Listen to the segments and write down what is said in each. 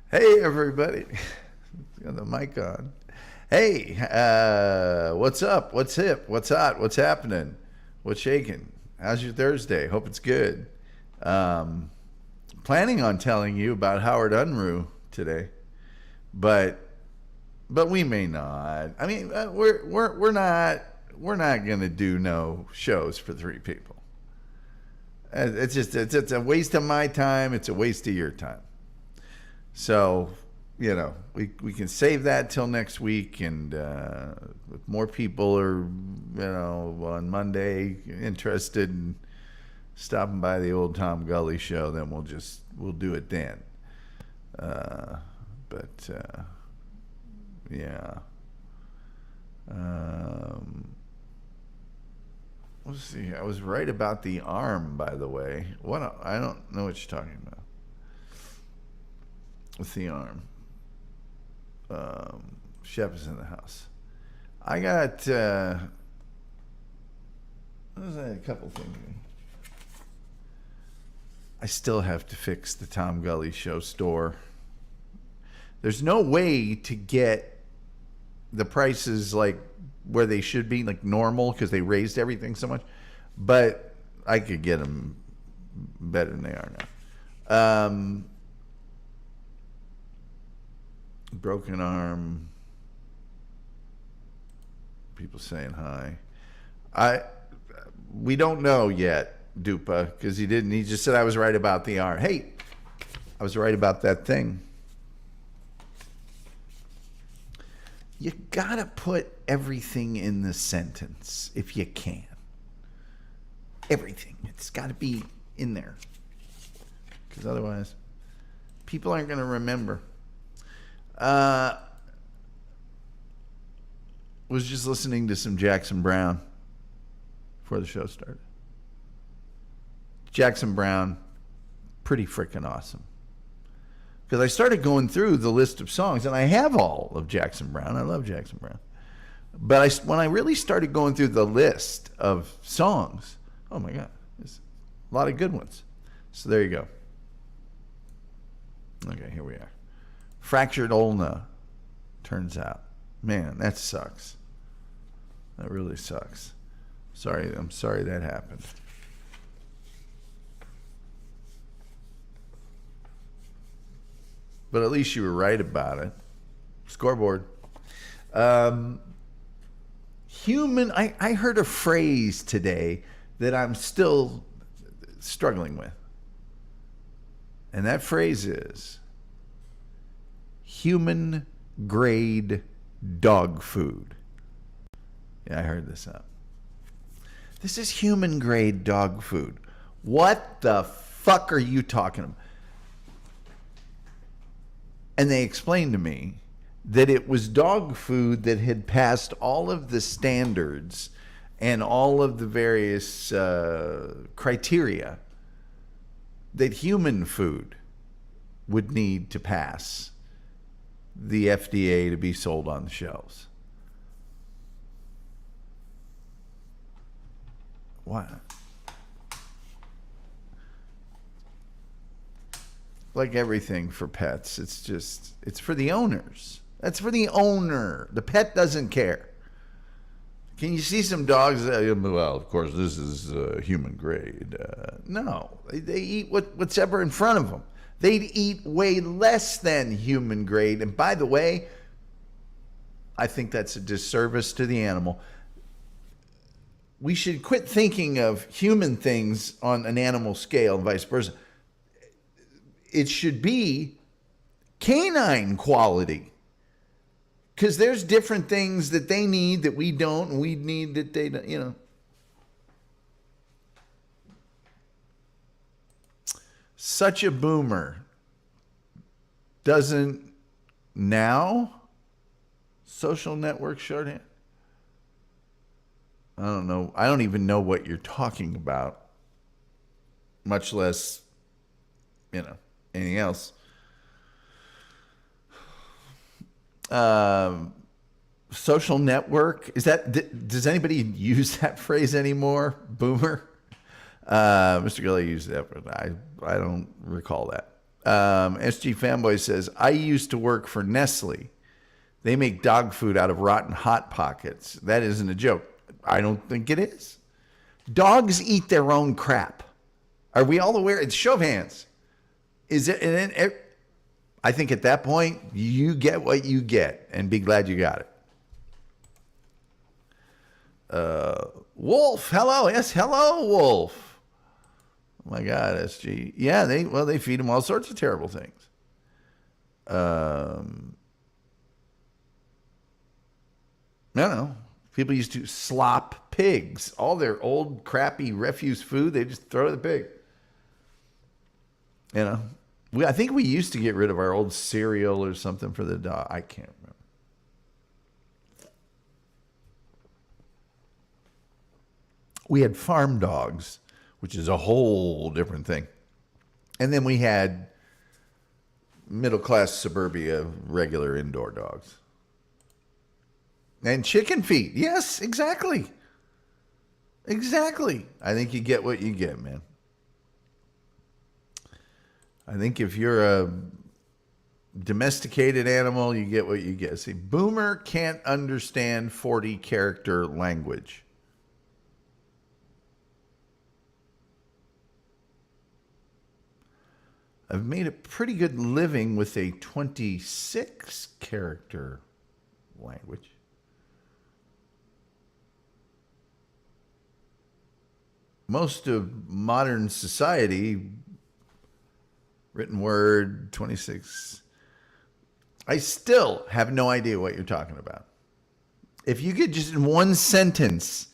Hey, everybody. Got the mic on. Hey, what's up? What's hip? What's hot? What's happening? What's shaking? How's your Thursday? Hope it's good. Um, Planning on telling you about Howard Unruh today, but we may not. I mean, we're not gonna do no shows for three people. It's a waste of my time. It's a waste of your time. So, we can save that till next week, and if more people are, on Monday interested in stopping by the old Tom Gully show, then we'll do it then. But yeah. Let's see. I was right about the arm, by the way. I don't know what you're talking about. With the arm. Chef is in the house. I got what was that? A couple things. I still have to fix the Tom Gully Show store. There's no way to get the prices like where they should be, like normal, because they raised everything so much. But I could get them better than they are now. Broken arm. People saying hi. We don't know yet, Dupa, because he didn't. He just said I was right about the arm. Hey, I was right about that thing. You gotta put everything in the sentence if you can. Everything. It's got to be in there, because otherwise, people aren't going to remember. Was just listening to some Jackson Browne before the show started. Jackson Browne, pretty freaking awesome. Because I started going through the list of songs, and I have all of Jackson Browne. I love Jackson Browne. But when I really started going through the list of songs, oh my God, there's a lot of good ones. So there you go. Okay, here we are. Fractured ulna, turns out. Man, that sucks. That really sucks. I'm sorry that happened. But at least you were right about it. Scoreboard. I heard a phrase today that I'm still struggling with. And that phrase is human grade dog food. Yeah, I heard this up. This is human grade dog food. What the fuck are you talking about? And they explained to me that it was dog food that had passed all of the standards and all of the various criteria that human food would need to pass the FDA to be sold on the shelves. What? Like everything for pets, it's for the owners. That's for the owner. The pet doesn't care. Can you see some dogs? Well, of course, this is human grade. No, they eat what's ever in front of them. They'd eat way less than human grade. And by the way, I think that's a disservice to the animal. We should quit thinking of human things on an animal scale and vice versa. It should be canine quality. Because there's different things that they need that we don't, and we need that they don't, Such a boomer doesn't now social network shorthand. I don't know. I don't even know what you're talking about, much less, anything else. Social network, does anybody use that phrase anymore? Boomer? Mr. Gully used that, but I don't recall that. SG Fanboy says, I used to work for Nestle. They make dog food out of rotten Hot Pockets. That isn't a joke. I don't think it is. Dogs eat their own crap. Are we all aware? It's show of hands. Is it? And I think at that point, you get what you get and be glad you got it. Wolf, hello. Yes, hello, Wolf. Oh my God, SG. Yeah, they feed them all sorts of terrible things. No. People used to slop pigs. All their old, crappy refuse food, they just throw to the pig. You know, I think we used to get rid of our old cereal or something for the dog. I can't remember. We had farm dogs, which is a whole different thing. And then we had middle-class suburbia, regular indoor dogs. And chicken feet. Yes, exactly. Exactly. I think you get what you get, man. I think if you're a domesticated animal, you get what you get. See, Boomer can't understand 40-character language. I've made a pretty good living with a 26-character language. Most of modern society, written word, 26. I still have no idea what you're talking about. If you could just in one sentence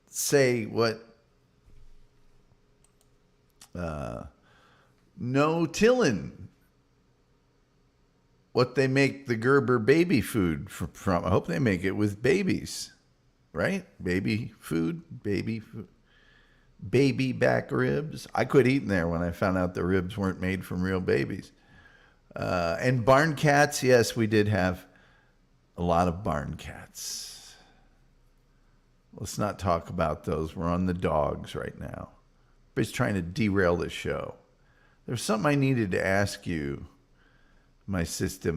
say what no tillin', what they make the Gerber baby food from. I hope they make it with babies, right? Baby food. Baby back ribs. I quit eating there when I found out the ribs weren't made from real babies. And barn cats, yes, we did have a lot of barn cats. Let's not talk about those. We're on the dogs right now. Everybody's trying to derail the show. There's something I needed to ask you, my sister.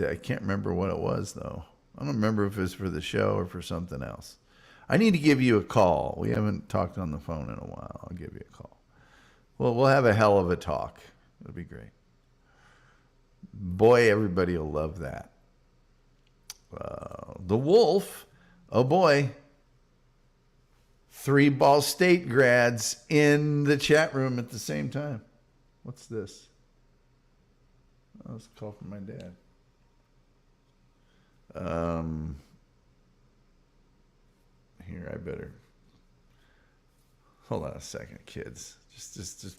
I can't remember what it was, though. I don't remember if it was for the show or for something else. I need to give you a call. We haven't talked on the phone in a while. I'll give you a call. Well, we'll have a hell of a talk. It'll be great. Boy, everybody will love that. The Wolf. Oh, boy. 3 Ball State grads in the chat room at the same time. What's this? Oh, it's a call from my dad. Here, I better hold on a second, kids. Just.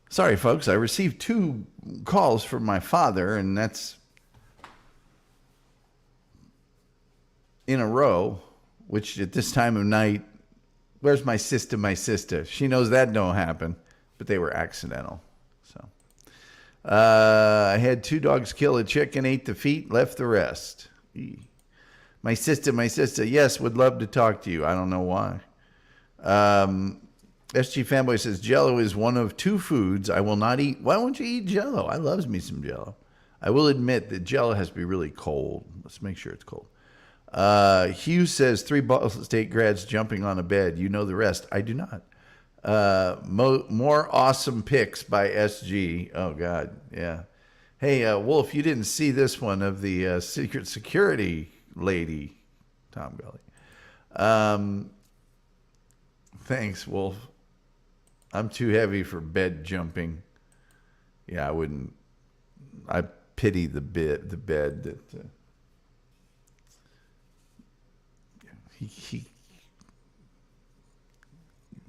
Sorry, folks. I received 2 calls from my father, and that's in a row, which at this time of night, where's my sister? She knows that don't happen, but they were accidental. So I had 2 dogs kill a chicken, ate the feet, left the rest. My sister, yes, would love to talk to you. I don't know why. SG Fanboy says, Jell-O is one of two foods I will not eat. Why won't you eat Jell-O? I loves me some Jell-O. I will admit that Jell-O has to be really cold. Let's make sure it's cold. Hugh says, 3 Ball State grads jumping on a bed. You know the rest. I do not. More awesome picks by SG. Oh, God. Yeah. Hey, Wolf, you didn't see this one of the secret security lady, Tom Gully. Thanks, Wolf. I'm too heavy for bed jumping. Yeah, I wouldn't. I pity the bed that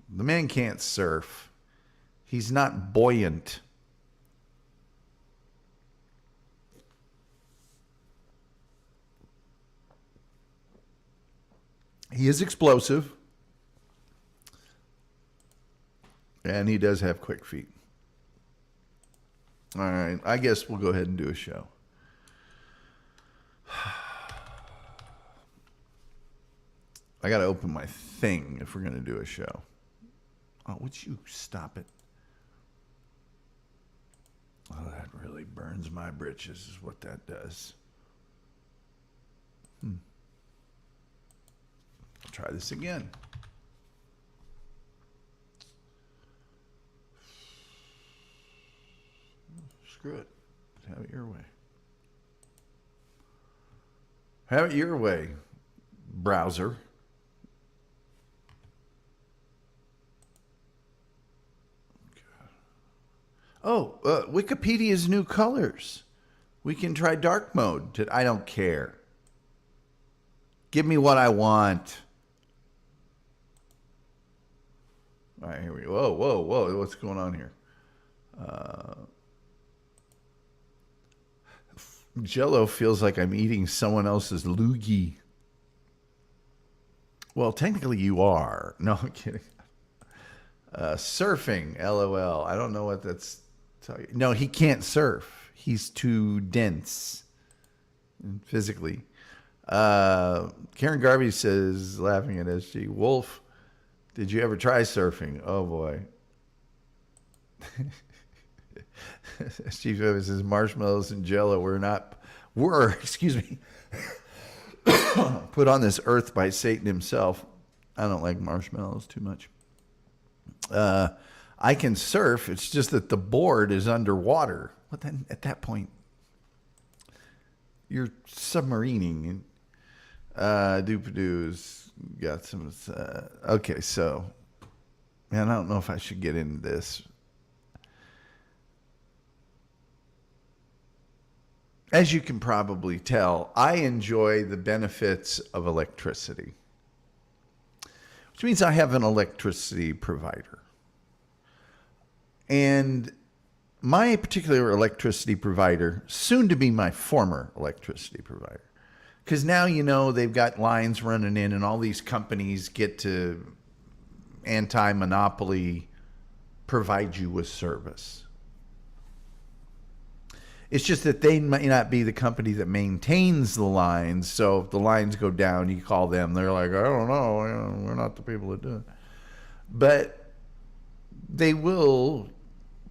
the man can't surf. He's not buoyant. He is explosive. And he does have quick feet. All right. I guess we'll go ahead and do a show. I got to open my thing if we're going to do a show. Oh, would you stop it? Oh, that really burns my britches is what that does. I'll try this again. Screw it. Have it your way. Have it your way, browser. Oh, Wikipedia's new colors. We can try dark mode. I don't care. Give me what I want. All right, here we go. Whoa. What's going on here? Jell-O feels like I'm eating someone else's loogie. Well, technically you are. No, I'm kidding. Surfing, LOL. I don't know what that's talking. No, he can't surf. He's too dense physically. Karen Garvey says, laughing at SG, Wolf, did you ever try surfing? Oh, boy. Steve Evans says marshmallows and Jell-O were put on this earth by Satan himself. I don't like marshmallows too much. I can surf. It's just that the board is underwater. What then? At that point, you're submarining. Doopadoo's got some. Okay, so man, I don't know if I should get into this. As you can probably tell, I enjoy the benefits of electricity, which means I have an electricity provider. And my particular electricity provider, soon to be my former electricity provider, because now, you know, they've got lines running in and all these companies get to anti-monopoly provide you with service. It's just that they might not be the company that maintains the lines. So if the lines go down, you call them. They're like, I don't know. We're not the people that do it. But they will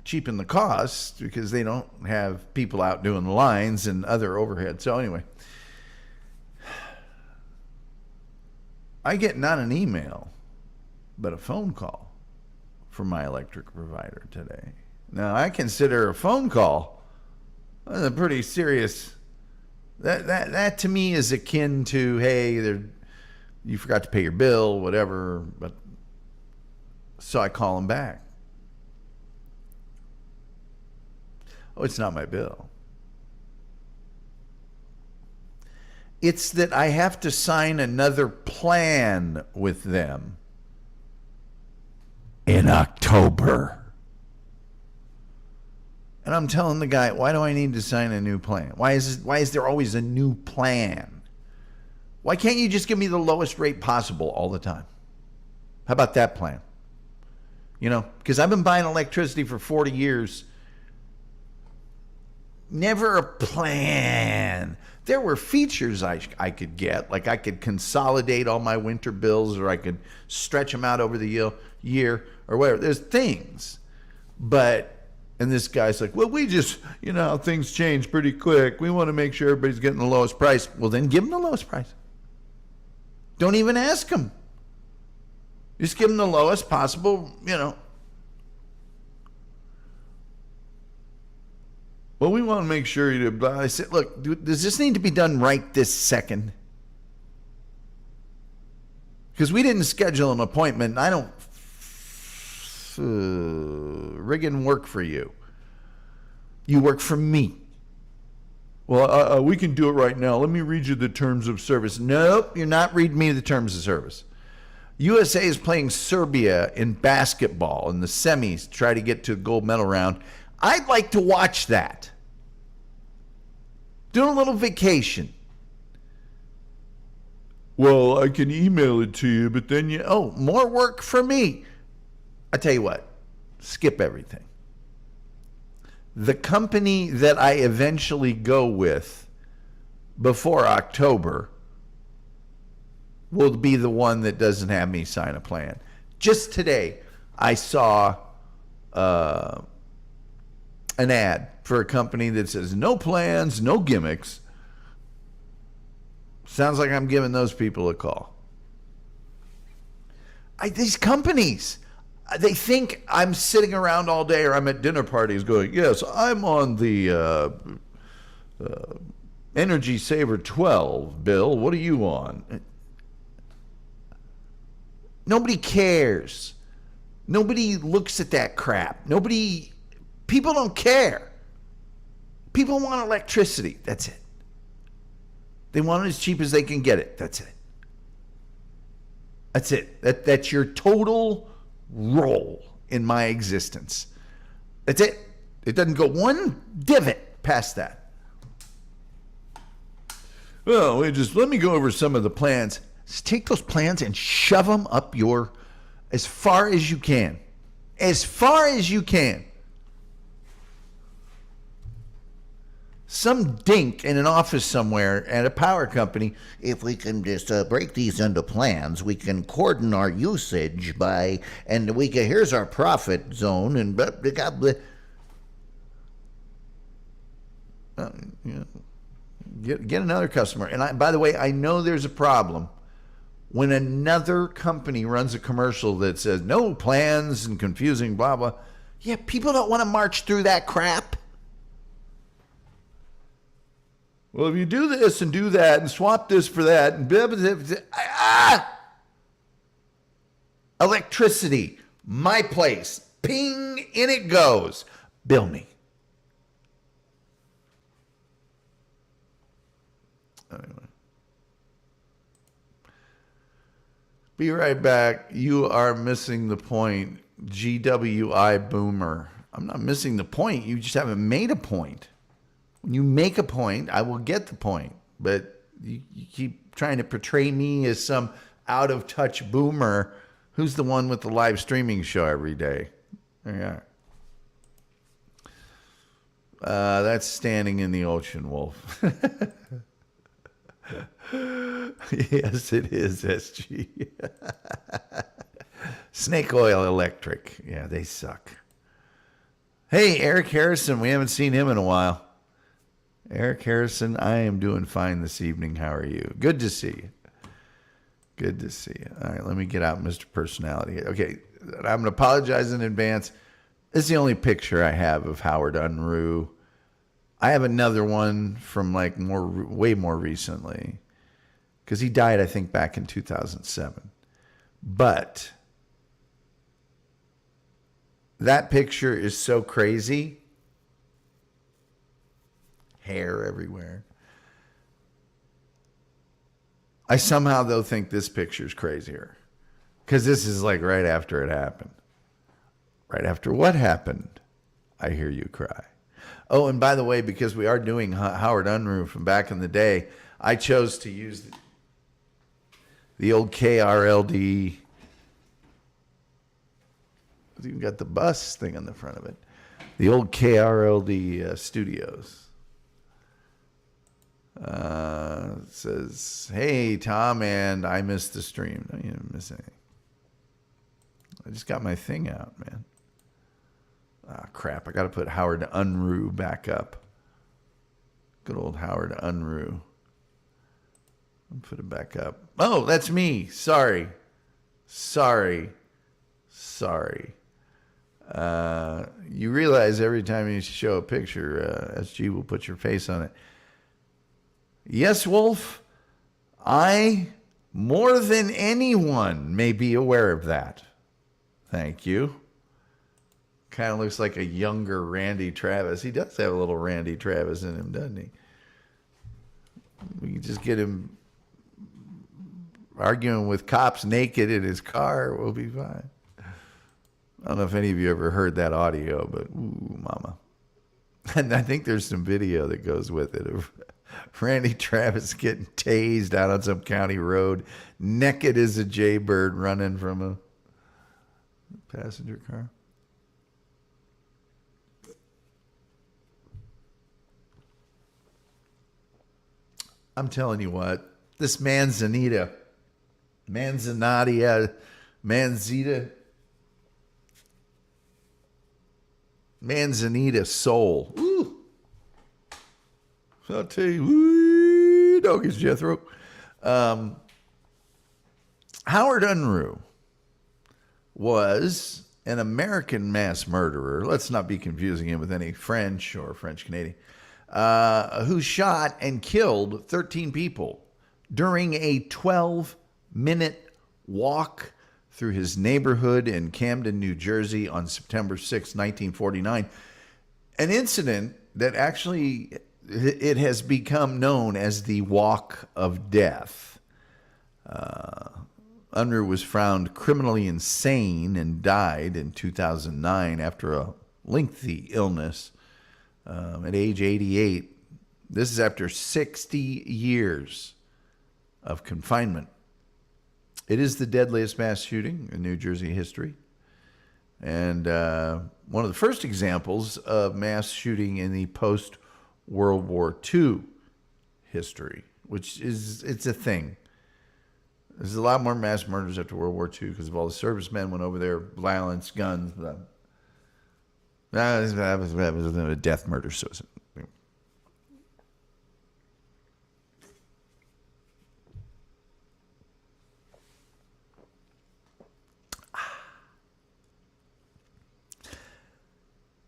cheapen the cost because they don't have people out doing the lines and other overhead. So anyway, I get not an email, but a phone call from my electric provider today. Now, I consider a phone call a pretty serious. That to me is akin to, hey, you forgot to pay your bill, whatever. But so I call them back. Oh, it's not my bill. It's that I have to sign another plan with them in October. And I'm telling the guy, why do I need to sign a new plan? Why is there always a new plan? Why can't you just give me the lowest rate possible all the time? How about that plan? You know, because I've been buying electricity for 40 years. Never a plan. There were features I could get, like I could consolidate all my winter bills, or I could stretch them out over the year or whatever. There's things. But, and this guy's like, well, we just, things change pretty quick. We want to make sure everybody's getting the lowest price. Well, then give them the lowest price. Don't even ask them. Just give them the lowest possible, Well, we want to make sure you do. I said, look, does this need to be done right this second? Because we didn't schedule an appointment. I don't friggin' work for you. You work for me. Well, we can do it right now. Let me read you the terms of service. Nope, you're not reading me the terms of service. USA is playing Serbia in basketball in the semis to try to get to a gold medal round. I'd like to watch that. Do a little vacation. Well, I can email it to you, but then more work for me. I tell you what, skip everything. The company that I eventually go with before October will be the one that doesn't have me sign a plan. Just today, I saw an ad for a company that says no plans, no gimmicks. Sounds like I'm giving those people a call. These companies, they think I'm sitting around all day, or I'm at dinner parties going, yes, I'm on the Energy Saver 12, Bill. What are you on? Nobody cares. Nobody looks at that crap. People don't care. People want electricity. That's it. They want it as cheap as they can get it. That's it. That's it. That's your total role in my existence. That's it. It doesn't go one divot past that. Well, let me go over some of the plans. Just take those plans and shove them up as far as you can. As far as you can. Some dink in an office somewhere at a power company, if we can just break these into plans, we can cordon our usage and here's our profit zone, and get another customer. And by the way, I know there's a problem when another company runs a commercial that says no plans and confusing blah blah. Yeah, people don't want to march through that crap. Well, if you do this and do that and swap this for that and blah, blah, blah, electricity, my place, ping, in it goes. Bill me. Anyway. Be right back. You are missing the point. GWI boomer. I'm not missing the point. You just haven't made a point. When you make a point, I will get the point. But you keep trying to portray me as some out-of-touch boomer who's the one with the live streaming show every day. There you are. That's standing in the ocean, Wolf. Yes, it is, SG. Snake Oil Electric. Yeah, they suck. Hey, Eric Harrison. We haven't seen him in a while. Eric Harrison, I am doing fine this evening. How are you? Good to see you. Good to see you. All right, let me get out Mr. Personality. Okay, I'm going to apologize in advance. This is the only picture I have of Howard Unruh. I have another one from way more recently, because he died, I think, back in 2007. But that picture is so crazy. Hair everywhere. I somehow, though, think this picture's crazier, because this is like right after it happened. Right after what happened, I hear you cry. Oh, and by the way, because we are doing Howard Unruh from back in the day, I chose to use the old KRLD. It's even got the bus thing on the front of it. The old KRLD studios. Says, hey, Tom, and I missed the stream. No, you didn't miss anything. I just got my thing out, man. Ah, crap. I got to put Howard Unruh back up. Good old Howard Unruh. I'll put it back up. Oh, that's me. Sorry. You realize every time you show a picture, SG will put your face on it. Yes, Wolf, I, more than anyone, may be aware of that. Thank you. Kind of looks like a younger Randy Travis. He does have a little Randy Travis in him, doesn't he? We can just get him arguing with cops naked in his car. We'll be fine. I don't know if any of you ever heard that audio, but ooh, mama. And I think there's some video that goes with it of Randy Travis getting tased out on some county road, naked as a jaybird running from a passenger car. I'm telling you what, this Manzanita soul. Ooh. I'll tell you, woo, doggies, Jethro. Howard Unruh was an American mass murderer. Let's not be confusing him with any French or French-Canadian. Who shot and killed 13 people during a 12-minute walk through his neighborhood in Camden, New Jersey on September 6, 1949. An incident that actually it has become known as the Walk of Death. Unruh was found criminally insane and died in 2009 after a lengthy illness. At age 88, this is after 60 years of confinement. It is the deadliest mass shooting in New Jersey history. And one of the first examples of mass shooting in the post-World War II history, which is, it's a thing. There's a lot more mass murders after World War II because of all the servicemen went over there, violence, guns, blah. That was a death murder suicide.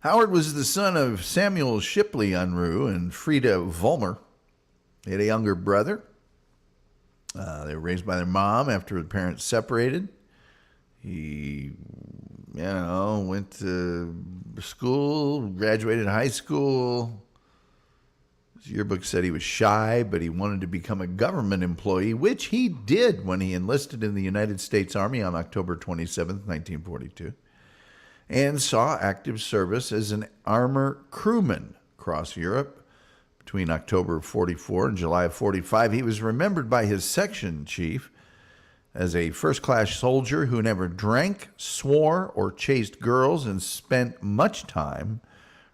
Howard was the son of Samuel Shipley Unruh and Frida Vollmer. He had a younger brother. They were raised by their mom after the parents separated. He, went to school, graduated high school. His yearbook said he was shy, but he wanted to become a government employee, which he did when he enlisted in the United States Army on October 27, 1942, and saw active service as an armor crewman across Europe. Between October of 44 and July of 45, he was remembered by his section chief as a first-class soldier who never drank, swore, or chased girls, and spent much time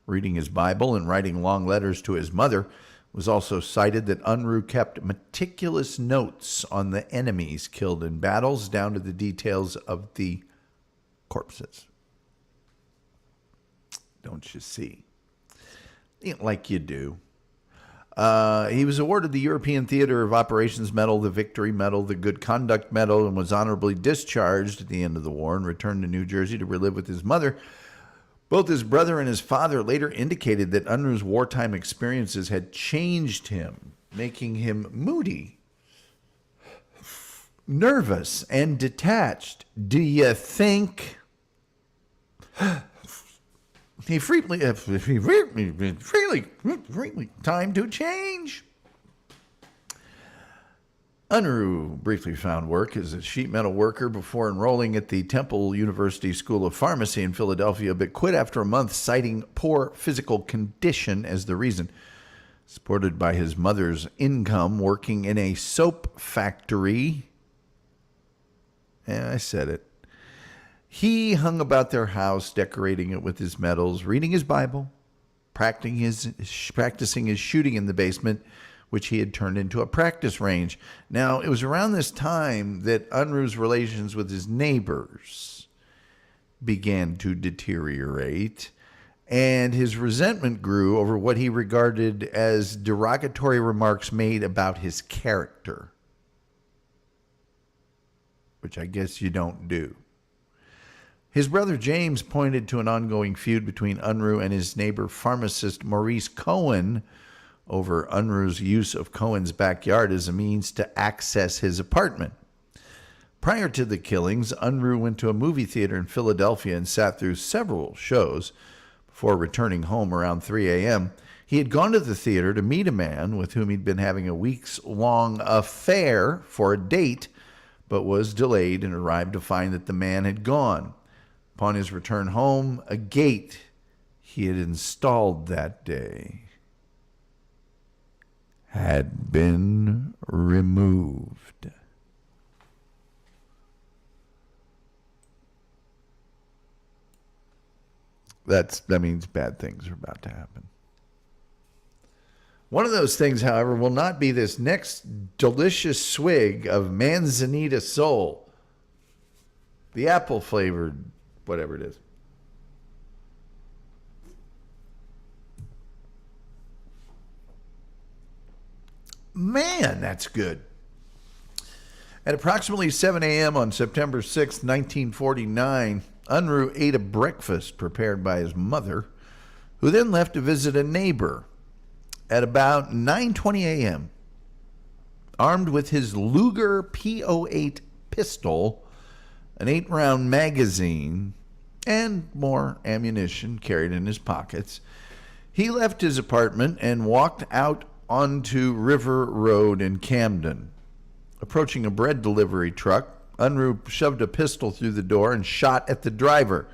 reading his Bible and writing long letters to his mother. It was also cited that Unruh kept meticulous notes on the enemies killed in battles, down to the details of the corpses. Don't you see? Like you do. He was awarded the European Theater of Operations Medal, the Victory Medal, the Good Conduct Medal, and was honorably discharged at the end of the war and returned to New Jersey to relive with his mother. Both his brother and his father later indicated that Unruh's wartime experiences had changed him, making him moody, nervous, and detached. Do you think? He freely time to change. Unruh briefly found work as a sheet metal worker before enrolling at the Temple University School of Pharmacy in Philadelphia, but quit after a month, citing poor physical condition as the reason. Supported by his mother's income, working in a soap factory. I said it. He hung about their house, decorating it with his medals, reading his Bible, practicing his shooting in the basement which he had turned into a practice range. Now, it was around this time that Unruh's relations with his neighbors began to deteriorate, and his resentment grew over what he regarded as derogatory remarks made about his character, which I guess you don't do. His brother James pointed to an ongoing feud between Unruh and his neighbor pharmacist Maurice Cohen over Unruh's use of Cohen's backyard as a means to access his apartment. Prior to the killings, Unruh went to a movie theater in Philadelphia and sat through several shows before returning home around 3 a.m. He had gone to the theater to meet a man with whom he'd been having a weeks-long affair for a date, but was delayed and arrived to find that the man had gone. Upon his return home, a gate he had installed that day had been removed. That means bad things are about to happen. One of those things, however, will not be this next delicious swig of Manzanita Soul, the apple-flavored whatever it is. Man, that's good. At approximately 7 a.m. on September 6, 1949, Unruh ate a breakfast prepared by his mother, who then left to visit a neighbor. At about 9:20 a.m., armed with his Luger P08 pistol, an 8-round magazine, and more ammunition carried in his pockets, he left his apartment and walked out onto River Road in Camden. Approaching a bread delivery truck, Unruh shoved a pistol through the door and shot at the driver.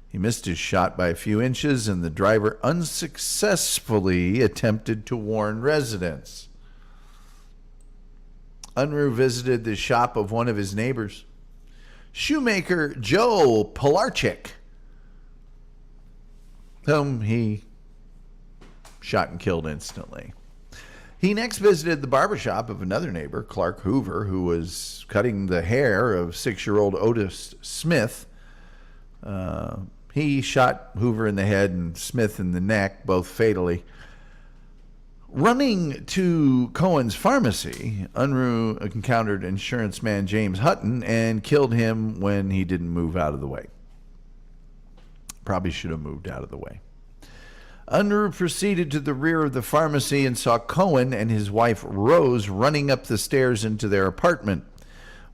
He missed his shot by a few inches, and the driver unsuccessfully attempted to warn residents. Unruh visited the shop of one of his neighbors, shoemaker Joe Pilarczyk, whom he shot and killed instantly. He next visited the barbershop of another neighbor, Clark Hoover, who was cutting the hair of 6-year-old Otis Smith. He shot Hoover in the head and Smith in the neck, both fatally. Running to Cohen's pharmacy, Unruh encountered insurance man James Hutton and killed him when he didn't move out of the way. Probably should have moved out of the way. Unruh proceeded to the rear of the pharmacy and saw Cohen and his wife Rose running up the stairs into their apartment.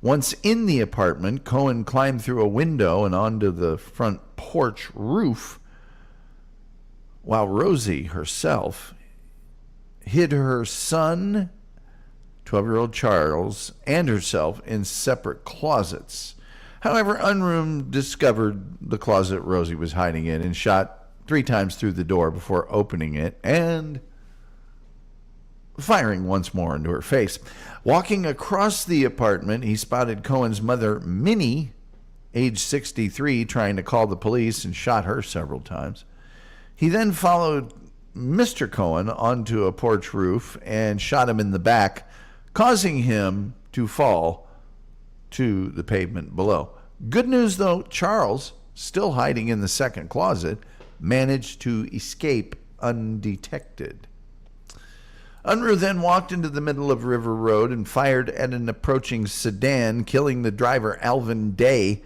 Once in the apartment, Cohen climbed through a window and onto the front porch roof, while Rosie herself hid her son, 12-year-old Charles, and herself in separate closets. However, Unruh discovered the closet Rosie was hiding in and shot 3 times through the door before opening it and firing once more into her face. Walking across the apartment, he spotted Cohen's mother, Minnie, age 63, trying to call the police and shot her several times. He then followed Mr. Cohen onto a porch roof and shot him in the back, causing him to fall to the pavement below. Good news, though, Charles, still hiding in the second closet, managed to escape undetected. Unruh then walked into the middle of River Road and fired at an approaching sedan, killing the driver, Alvin Day,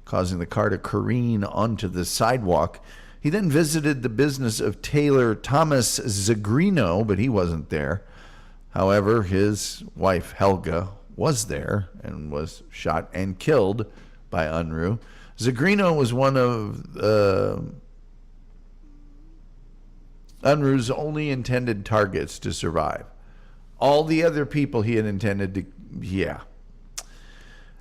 causing the car to careen onto the sidewalk. He then visited the business of Taylor Thomas Zagrino, but he wasn't there. However, his wife, Helga, was there and was shot and killed by Unruh. Zagrino was one of Unruh's only intended targets to survive. All the other people he had intended to,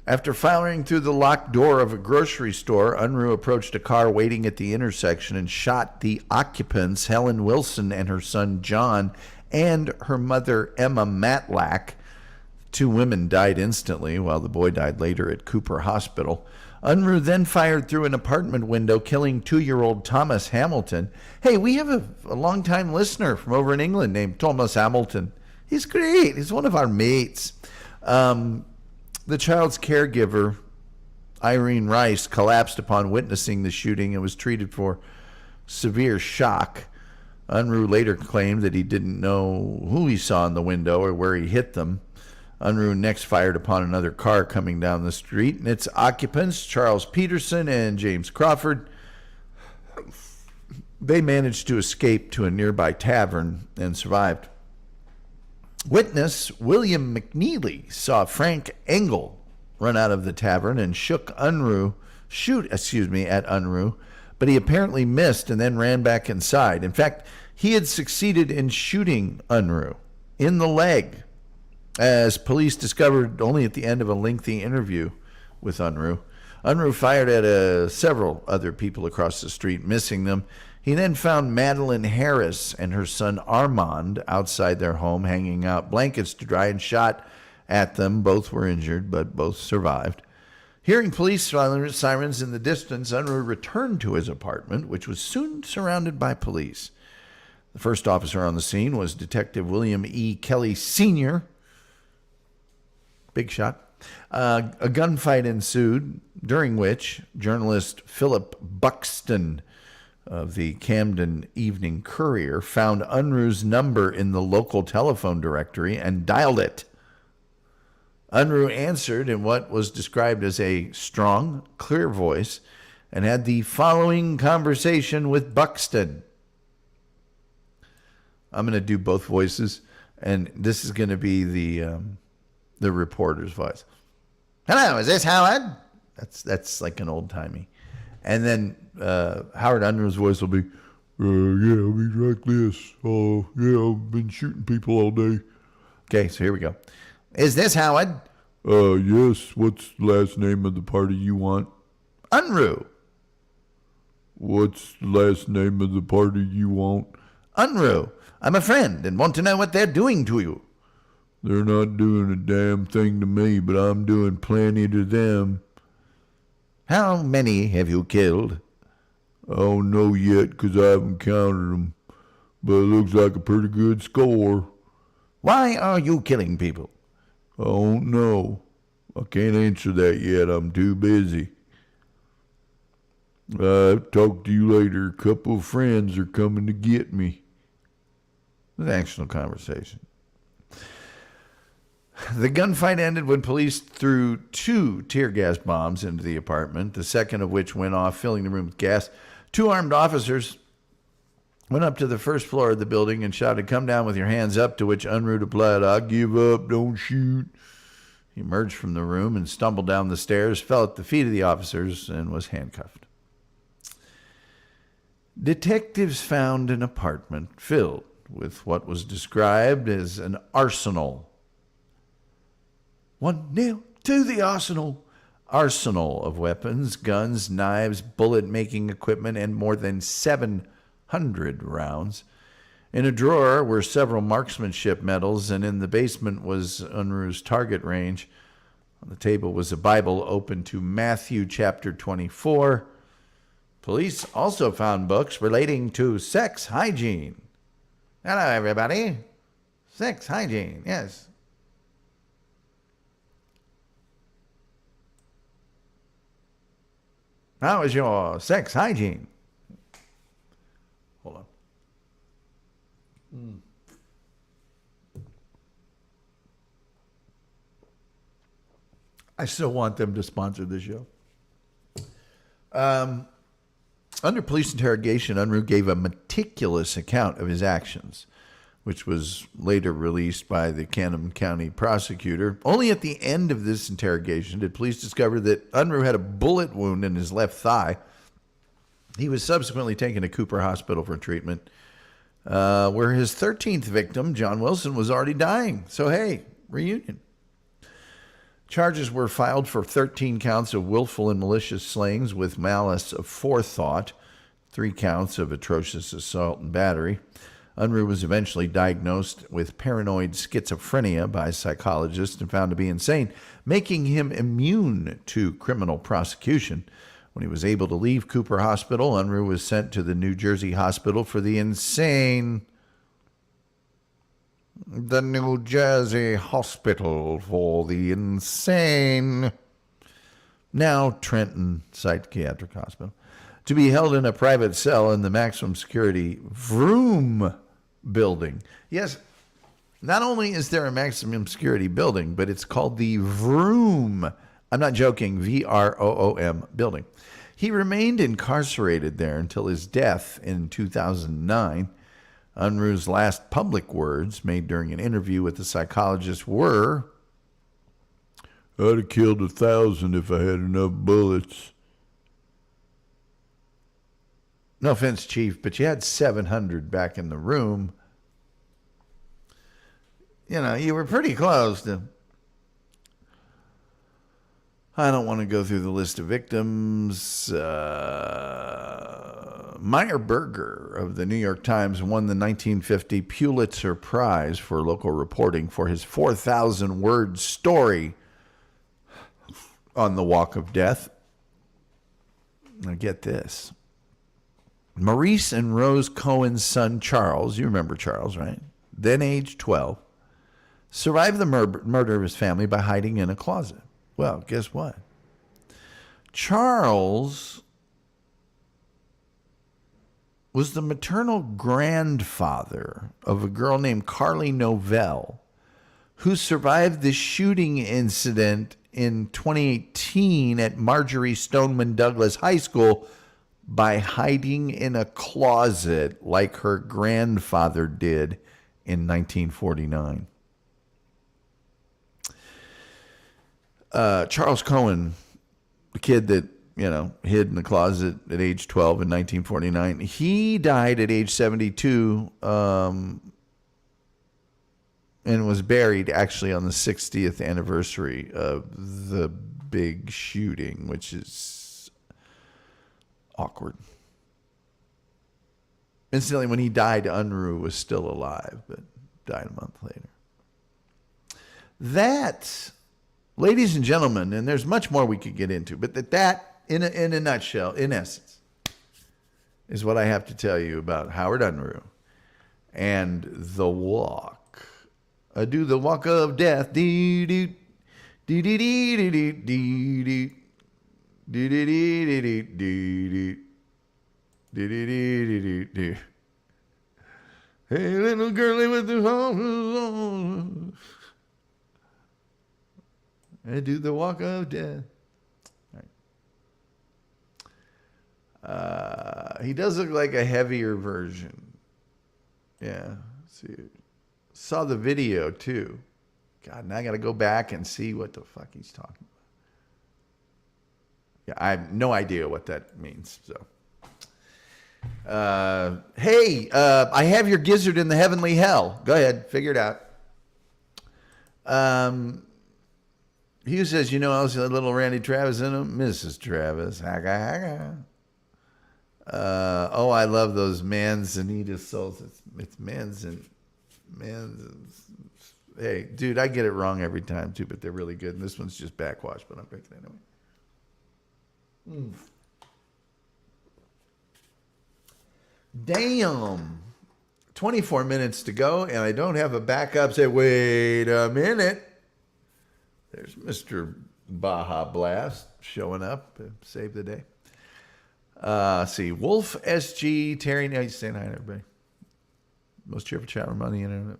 After firing through the locked door of a grocery store, Unruh approached a car waiting at the intersection and shot the occupants, Helen Wilson and her son John, and her mother, Emma Matlack. 2 women died instantly, while the boy died later at Cooper Hospital. Unruh then fired through an apartment window, killing 2-year-old Thomas Hamilton. Hey, we have a longtime listener from over in England named Thomas Hamilton. He's great. He's one of our mates. The child's caregiver, Irene Rice, collapsed upon witnessing the shooting and was treated for severe shock. Unruh later claimed that he didn't know who he saw in the window or where he hit them. Unruh next fired upon another car coming down the street, and its occupants, Charles Peterson and James Crawford, they managed to escape to a nearby tavern and survived. Witness William McNeely saw Frank Engel run out of the tavern and shoot at Unruh, but he apparently missed and then ran back inside. In fact, he had succeeded in shooting Unruh in the leg, as police discovered only at the end of a lengthy interview with Unruh. Unruh fired at several other people across the street, missing them. He then found Madeline Harris and her son Armand outside their home, hanging out blankets to dry, and shot at them. Both were injured, but both survived. Hearing police sirens in the distance, Unruh returned to his apartment, which was soon surrounded by police. The first officer on the scene was Detective William E. Kelly Sr. Big shot. A gunfight ensued, during which journalist Philip Buxton of the Camden Evening Courier found Unruh's number in the local telephone directory and dialed it. Unruh answered in what was described as a strong, clear voice and had the following conversation with Buxton. I'm going to do both voices, and this is going to be the reporter's voice. Hello, is this Howard? That's like an old-timey. And then Howard Unruh's voice will be, yeah, I'll be like this. Oh, yeah, I've been shooting people all day. Okay, so here we go. Is this Howard? Yes. What's the last name of the party you want? Unruh. What's the last name of the party you want? Unruh. I'm a friend and want to know what they're doing to you. They're not doing a damn thing to me, but I'm doing plenty to them. How many have you killed? I don't know yet because I haven't counted them, but it looks like a pretty good score. Why are you killing people? I don't know. I can't answer that yet. I'm too busy. I'll talk to you later. A couple of friends are coming to get me. An actual conversation. The gunfight ended when police threw 2 tear gas bombs into the apartment, the second of which went off, filling the room with gas. 2 armed officers went up to the first floor of the building and shouted, "Come down with your hands up," to which Unruh replied, "I give up, don't shoot." He emerged from the room and stumbled down the stairs, fell at the feet of the officers, and was handcuffed. Detectives found an apartment filled with what was described as an arsenal. 1-0 to the arsenal. Arsenal of weapons, guns, knives, bullet-making equipment, and more than 700 rounds. In a drawer were several marksmanship medals, and in the basement was Unruh's target range. On the table was a Bible open to Matthew chapter 24. Police also found books relating to sex hygiene. Hello, everybody. Sex hygiene, yes. How is your sex hygiene? Hold on. I still want them to sponsor the show. Under police interrogation, Unruh gave a meticulous account of his actions, which was later released by the Camden County prosecutor. Only at the end of this interrogation did police discover that Unruh had a bullet wound in his left thigh. He was subsequently taken to Cooper Hospital for treatment, where his 13th victim, John Wilson, was already dying. So, hey, reunion. Charges were filed for 13 counts of willful and malicious slayings with malice of forethought, 3 counts of atrocious assault and battery. Unruh was eventually diagnosed with paranoid schizophrenia by psychologists and found to be insane, making him immune to criminal prosecution. When he was able to leave Cooper Hospital, Unruh was sent to the New Jersey Hospital for the Insane. the New Jersey Hospital for the Insane, now Trenton Psychiatric Hospital, to be held in a private cell in the maximum security Vroom building. Yes, not only is there a maximum security building, but it's called the Vroom. I'm not joking, VROOM building. He remained incarcerated there until his death in 2009. Unruh's last public words made during an interview with the psychologist were, "I'd have killed 1,000 if I had enough bullets." No offense, Chief, but you had 700 back in the room. You know, you were pretty close to... I don't want to go through the list of victims. Meyer Berger of the New York Times won the 1950 Pulitzer Prize for local reporting for his 4,000-word story on the Walk of Death. Now get this. Maurice and Rose Cohen's son, Charles, you remember Charles, right? Then age 12, survived the murder of his family by hiding in a closet. Well, guess what? Charles was the maternal grandfather of a girl named Carly Novell, who survived the shooting incident in 2018 at Marjorie Stoneman Douglas High School by hiding in a closet like her grandfather did in 1949. Charles Cohen, the kid that, hid in the closet at age 12 in 1949, he died at age 72 and was buried actually on the 60th anniversary of the big shooting, which is awkward. Incidentally, when he died, Unruh was still alive, but died a month later. That, ladies and gentlemen, and there's much more we could get into, but that in a nutshell, in essence, is what I have to tell you about Howard Unruh and the walk. Do the walk of death. Dee dee dee dee dee dee dee dee dee dee dee dee dee. Do-do-do-do-do-do. Hey, little girlie with the horns. I do the walk of death. Right. He does look like a heavier version. Yeah. See, saw the video too. God, now I got to go back and see what the fuck he's talking about. Yeah, I have no idea what that means. So. Hey, I have your gizzard in the heavenly hell. Go ahead, figure it out. Hugh says, I was a little Randy Travis in him. Mrs. Travis. Oh, I love those Manzanita souls. It's Manzan. Hey, dude, I get it wrong every time too, but they're really good. And this one's just backwash, but I'm picking it anyway. Damn. 24 minutes to go, and I don't have a backup. Say, wait a minute. There's Mr. Baja Blast showing up to save the day. See, Wolf SG, Terry, now he's saying hi to everybody. Most cheerful chat room on the internet.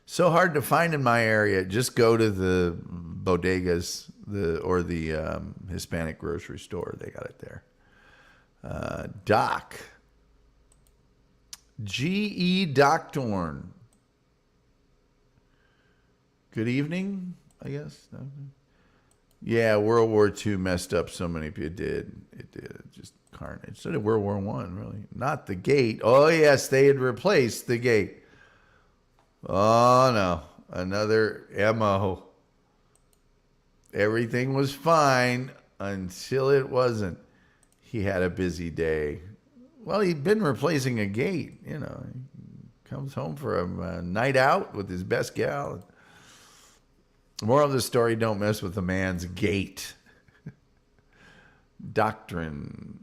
So hard to find in my area. Just go to the bodegas, or the Hispanic grocery store. They got it there. Doc. G.E. Doctorn. Good evening, I guess. Yeah, World War II messed up so many people. It did. Just carnage. So did World War I, really. Not the gate. Oh, yes, they had replaced the gate. Oh, no. Another MO. Everything was fine until it wasn't. He had a busy day. Well, he'd been replacing a gate. He comes home for a night out with his best gal. Moral of the story, don't mess with a man's gate. Doctrine.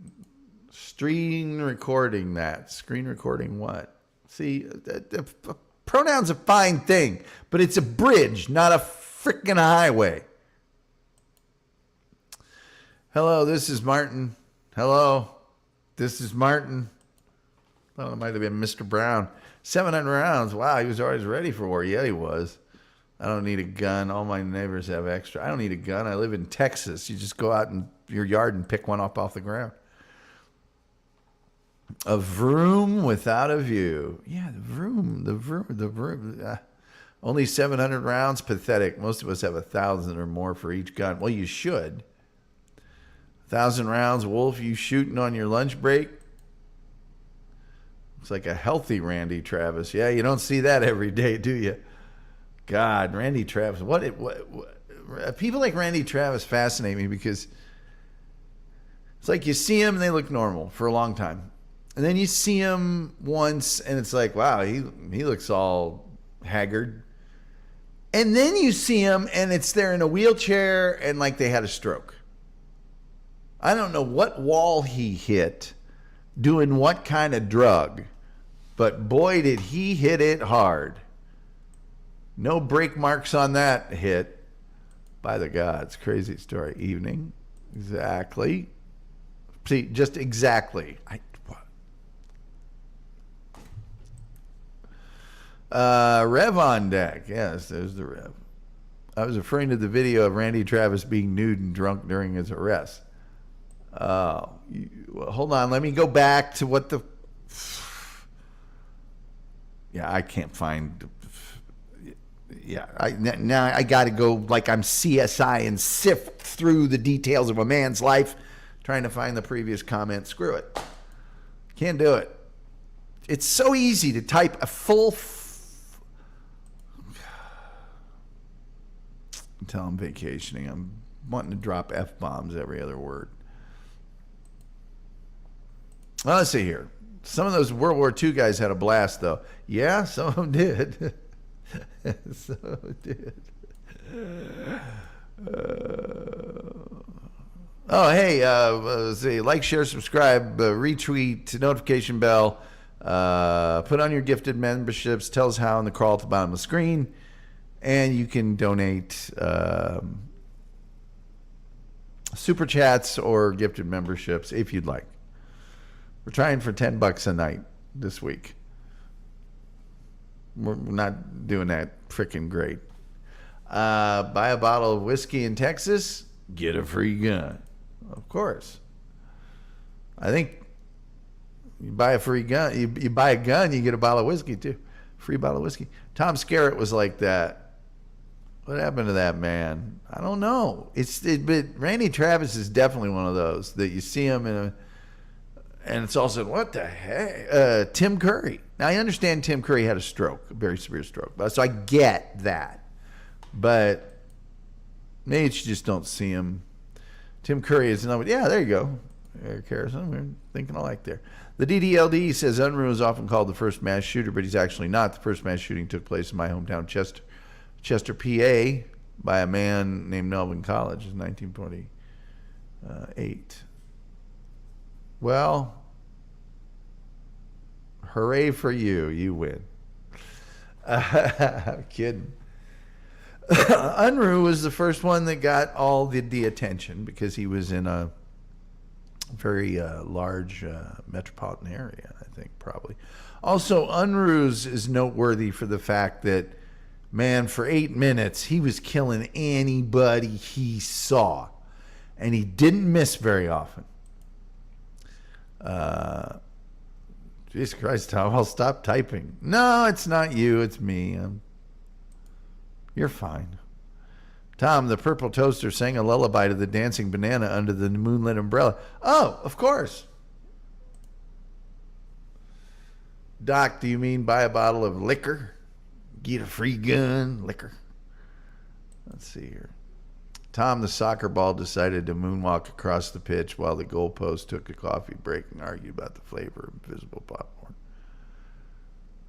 Screen recording that. Screen recording what? See, a Pronoun's a fine thing, but it's a bridge, not a freaking highway. Hello, this is Martin. Hello, this is Martin. Well, it might have been Mr. Brown. 700 rounds. Wow, he was always ready for war. Yeah, he was. I don't need a gun. All my neighbors have extra. I don't need a gun. I live in Texas. You just go out in your yard and pick one up off the ground. A vroom without a view. Yeah, the vroom. Only 700 rounds. Pathetic. Most of us have 1,000 or more for each gun. Well, you should. 1,000 rounds. Wolf, you shooting on your lunch break? Looks like a healthy Randy Travis. Yeah, you don't see that every day, do you? God, Randy Travis. What people like Randy Travis fascinate me because it's like you see him and they look normal for a long time. And then you see him once and it's like, wow, he looks all haggard. And then you see him and it's they're in a wheelchair and like they had a stroke. I don't know what wall he hit doing what kind of drug, but boy, did he hit it hard. No brake marks on that hit. By the gods. Crazy story. Evening. Exactly. See, just exactly. Rev on deck. Yes, there's the Rev. I was referring to the video of Randy Travis being nude and drunk during his arrest. Well, hold on. Let me go back to what the... Yeah, I can't find... Yeah, now I got to go like I'm CSI and sift through the details of a man's life trying to find the previous comment. Screw it. Can't do it. It's so easy to type a full... Until I'm vacationing. I'm wanting to drop F-bombs every other word. Well, let's see here. Some of those World War II guys had a blast, though. Yeah, some of them did. So it did. Hey, let's see. Like, share, subscribe, retweet, notification bell. Put on your gifted memberships. Tell us how in the crawl at the bottom of the screen. And you can donate super chats or gifted memberships if you'd like. We're trying for $10 a night this week. We're not doing that freaking great. Buy a bottle of whiskey in Texas, get a free gun. Of course. I think you buy a free gun. You buy a gun, you get a bottle of whiskey too. Free bottle of whiskey. Tom Skerritt was like that. What happened to that man? I don't know. But Randy Travis is definitely one of those that you see him in a... And it's also, what the heck? Tim Curry. Now, I understand Tim Curry had a stroke, a very severe stroke. So I get that. But maybe you just don't see him. Tim Curry is another. Yeah, there you go. Eric Harrison. We're thinking alike there. The DDLD says Unruh is often called the first mass shooter, but he's actually not. The first mass shooting took place in my hometown, Chester, PA, by a man named Melvin College in 1948. Well, hooray for you. You win. I'm kidding. Unruh was the first one that got all the attention because he was in a very large metropolitan area, I think, probably. Also, Unruh's is noteworthy for the fact that, man, for 8 minutes, he was killing anybody he saw. And he didn't miss very often. Jesus Christ, Tom, I'll stop typing. No, it's not you, it's me. You're fine. Tom, the purple toaster sang a lullaby to the dancing banana under the moonlit umbrella. Oh, of course. Doc, do you mean buy a bottle of liquor? Get a free gun, liquor. Let's see here. Tom, the soccer ball, decided to moonwalk across the pitch while the goalpost took a coffee break and argued about the flavor of invisible popcorn.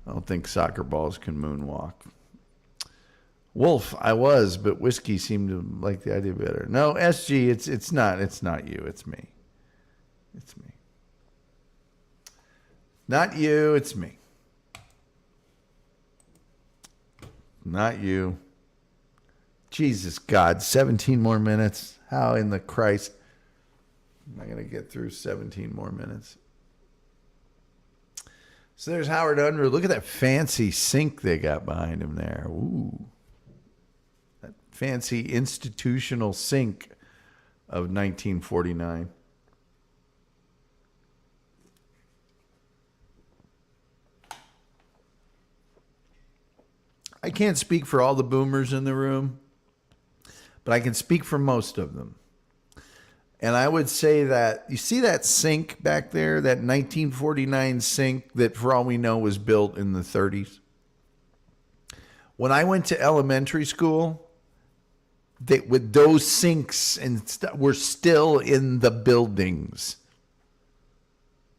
I don't think soccer balls can moonwalk. Wolf, I was, but whiskey seemed to like the idea better. No, SG, it's not you, it's me. It's me. Not you, it's me. Not you. Jesus God, 17 more minutes. How in the Christ am I going to get through 17 more minutes? So there's Howard Unruh. Look at that fancy sink they got behind him there. Ooh. That fancy institutional sink of 1949. I can't speak for all the boomers in the room, but I can speak for most of them. And I would say that, you see that sink back there, that 1949 sink that for all we know was built in the 30s? When I went to elementary school, with those sinks and were still in the buildings.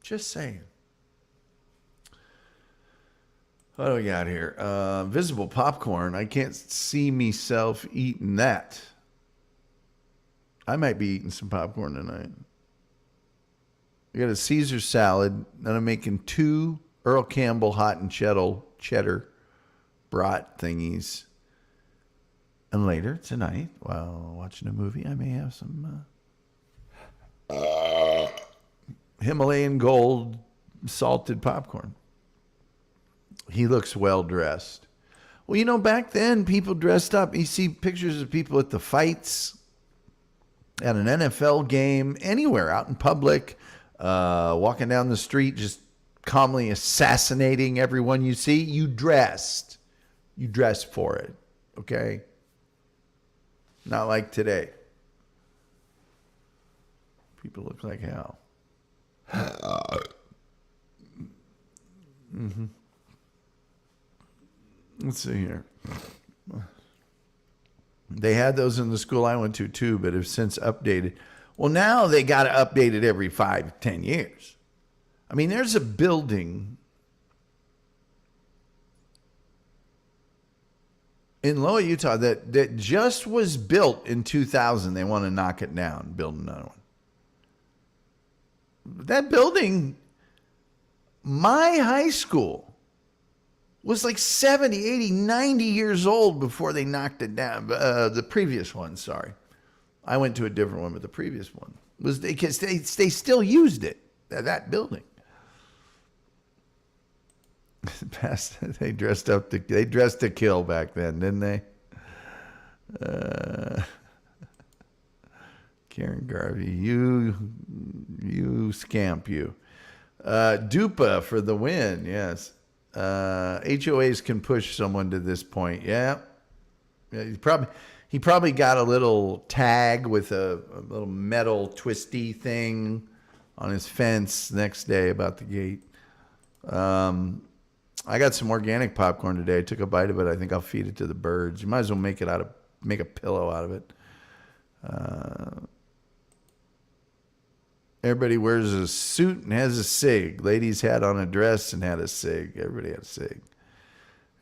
Just saying. What do we got here? Visible popcorn. I can't see myself eating that. I might be eating some popcorn tonight. I got a Caesar salad. Then I'm making 2 Earl Campbell hot and cheddar brat thingies. And later tonight, while watching a movie, I may have some Himalayan gold salted popcorn. He looks well dressed. Well, you know, back then people dressed up. You see pictures of people at the fights, at an NFL game, anywhere out in public, walking down the street, just calmly assassinating everyone you see. You dressed for it, okay? Not like today. People look like hell. Mm-hmm. Let's see here. They had those in the school I went to too, but have since updated. Well, now they got to update it every 5-10 years. I mean, there's a building in Loa, Utah that just was built in 2000. They want to knock it down, build another one. That building, my high school, was like 70, 80, 90 years old before they knocked it down. The previous one, sorry. I went to a different one, but the previous one was because they still used it, that building. They dressed to kill back then, didn't they? Karen Garvey, you scamp you. Dupa for the win, yes. HOAs can push someone to this point. Yeah. He probably got a little tag with a little metal twisty thing on his fence next day about the gate. I got some organic popcorn today. I took a bite of it. I think I'll feed it to the birds. You might as well make a pillow out of it. Everybody wears a suit and has a cig. Ladies had on a dress and had a cig. Everybody had a cig.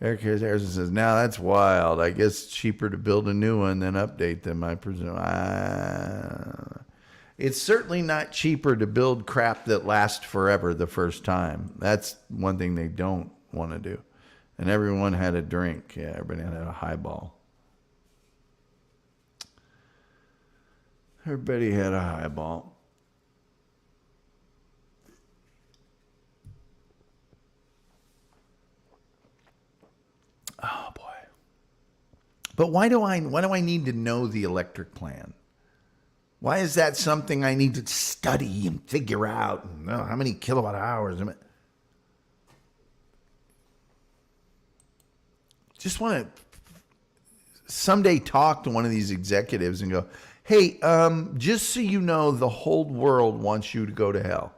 Eric Harrison says, now that's wild. I guess it's cheaper to build a new one than update them, I presume. It's certainly not cheaper to build crap that lasts forever the first time. That's one thing they don't want to do. And everyone had a drink. Yeah, everybody had a highball. Everybody had a highball. Oh boy. But why do I need to know the electric plan? Why is that something I need to study and figure out? And, how many kilowatt hours? Just want to someday talk to one of these executives and go, hey, just so you know, the whole world wants you to go to hell.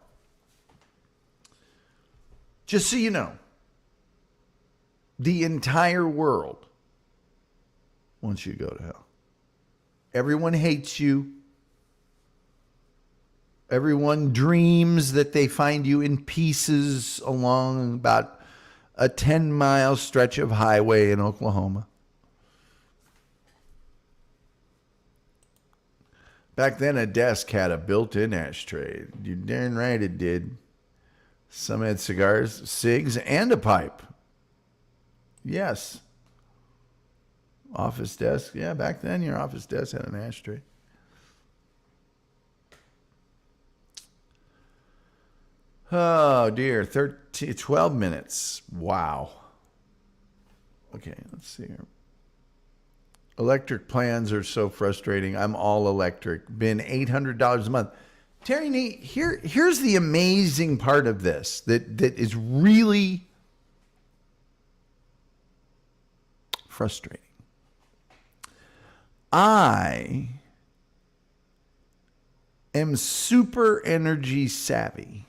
Just so you know. The entire world wants you to go to hell. Everyone hates you. Everyone dreams that they find you in pieces along about a 10-mile stretch of highway in Oklahoma. Back then, a desk had a built-in ashtray. You're darn right it did. Some had cigars, cigs, and a pipe. Yes. Office desk. Yeah, back then your office desk had an ashtray. Oh, dear. 12 minutes. Wow. Okay, let's see here. Electric plans are so frustrating. I'm all electric. Been $800 a month. Terry, here's the amazing part of this that is really frustrating. I am super energy savvy.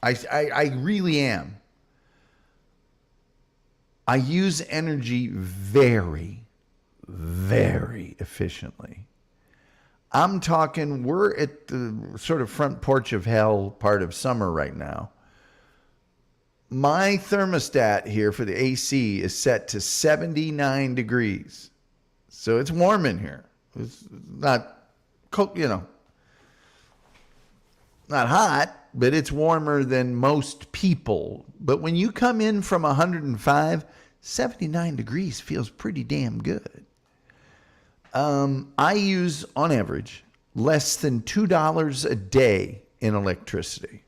I really am. I use energy very, very efficiently. I'm talking, we're at the sort of front porch of hell part of summer right now. My thermostat here for the AC is set to 79 degrees. So it's warm in here. It's not, not hot, but it's warmer than most people. But when you come in from 105, 79 degrees feels pretty damn good. I use, on average, less than $2 a day in electricity.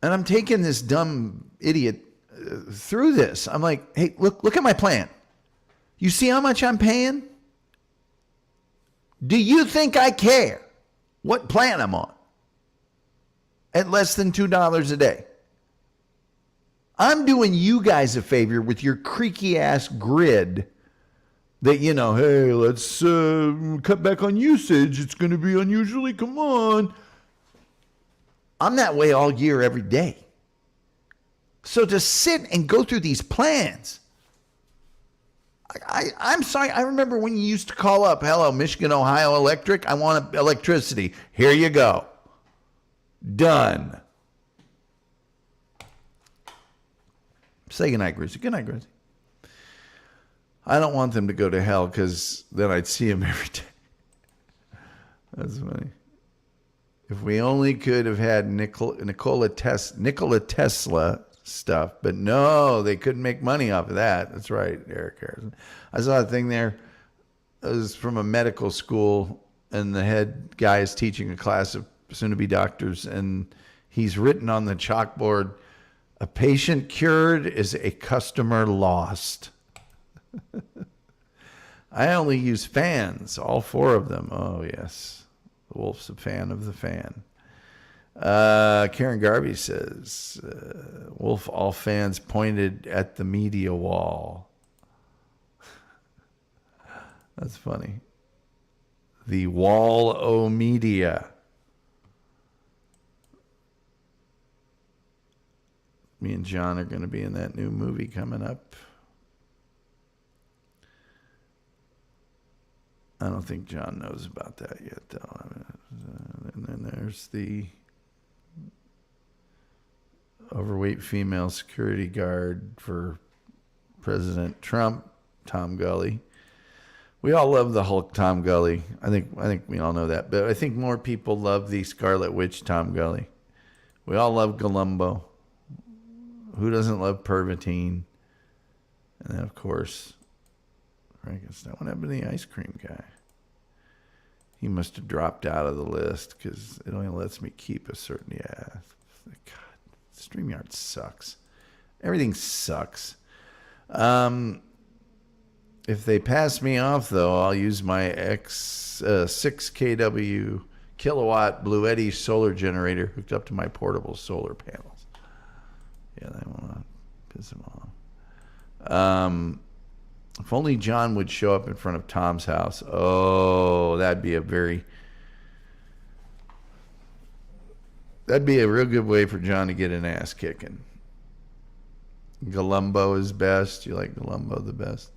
And I'm taking this dumb idiot through this. I'm like, hey, look at my plan. You see how much I'm paying? Do you think I care what plan I'm on at less than $2 a day? I'm doing you guys a favor with your creaky ass grid that, hey, let's cut back on usage. It's going to be unusually, come on. I'm that way all year, every day. So to sit and go through these plans, I'm sorry. I remember when you used to call up, hello, Michigan, Ohio Electric. I want electricity. Here you go. Done. Say goodnight, Gracie. Goodnight, Gracie. I don't want them to go to hell because then I'd see them every day. That's funny. If we only could have had Nikola Tesla stuff, but no, they couldn't make money off of that. That's right, Eric Harrison. I saw a thing there. It was from a medical school, and the head guy is teaching a class of soon-to-be doctors, and he's written on the chalkboard, "A patient cured is a customer lost." I only use fans, all 4 of them. Oh, yes. The Wolf's a fan of the fan. Karen Garvey says, Wolf, all fans pointed at the media wall. That's funny. The wall o media. Me and John are going to be in that new movie coming up. I don't think John knows about that yet, though. And then there's the overweight female security guard for President Trump, Tom Gully. We all love the Hulk Tom Gully. I think we all know that. But I think more people love the Scarlet Witch Tom Gully. We all love Columbo. Who doesn't love Pervitine? And then, of course, Frankenstein. What happened to the ice cream guy? He must have dropped out of the list because it only lets me keep a certain... Yeah. God, StreamYard sucks. Everything sucks. If they pass me off, though, I'll use my 6 kW kilowatt Blue Eddy solar generator hooked up to my portable solar panels. Yeah, they want to piss them off. If only John would show up in front of Tom's house. Oh, that'd be a real good way for John to get an ass kicking. Columbo is best. You like Columbo the best?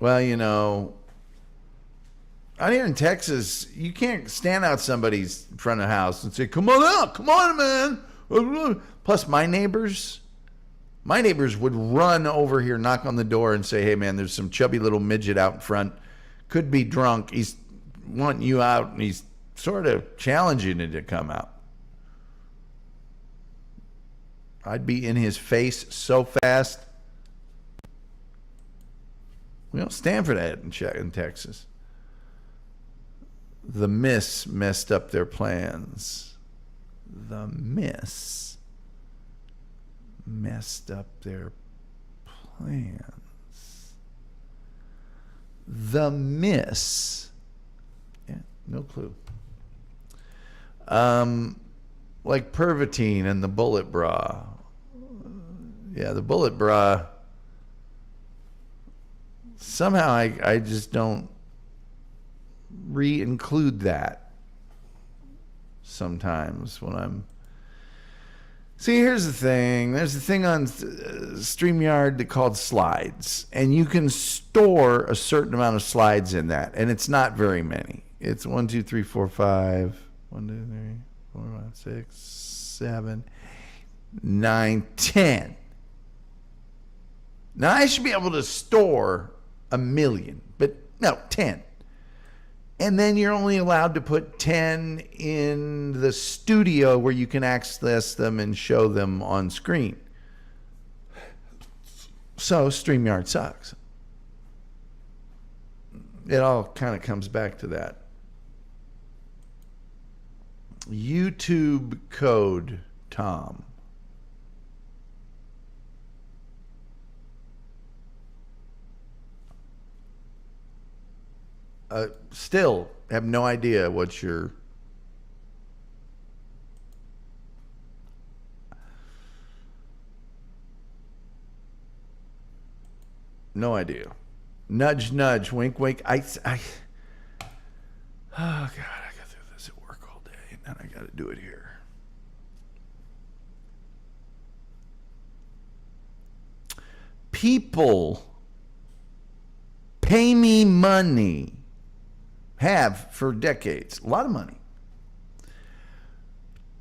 Well, out here in Texas, you can't stand out somebody's front of the house and say, come on out, come on, man. Plus, my neighbors would run over here, knock on the door, and say, hey, man, there's some chubby little midget out in front. Could be drunk. He's wanting you out, and he's sort of challenging you to come out. I'd be in his face so fast. We don't stand for that in Texas. The miss messed up their plans. The miss messed up their plans. The miss. Yeah, no clue. Like Pervitine and the Bullet Bra. Yeah, the Bullet Bra. Somehow I just don't re-include that sometimes when I'm... See, here's the thing. There's a thing on StreamYard called slides, and you can store a certain amount of slides in that, and it's not very many. It's 1, 2, 3, 4, 5. 1, 2, 3, 4, 5, 6, 7, 9, 10. Now, I should be able to store 1,000,000, but no, 10. And then you're only allowed to put 10 in the studio where you can access them and show them on screen. So StreamYard sucks. It all kind of comes back to that. YouTube code, Tom. Still have no idea what your... No idea. Nudge, nudge, wink, wink. Oh, God, I got through this at work all day, and then I got to do it here. People pay me money. Have for decades, a lot of money,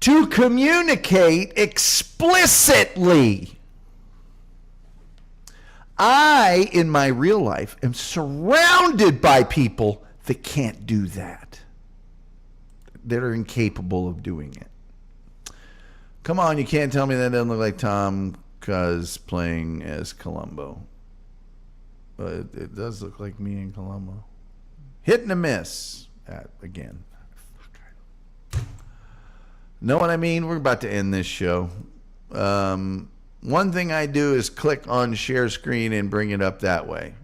to communicate explicitly. I, in my real life, am surrounded by people that can't do that, that are incapable of doing it. Come on, you can't tell me that doesn't look like Tom Cuz playing as Columbo. But it does look like me and Columbo. Hit and a miss. Again. Know what I mean? We're about to end this show. One thing I do is click on share screen and bring it up that way.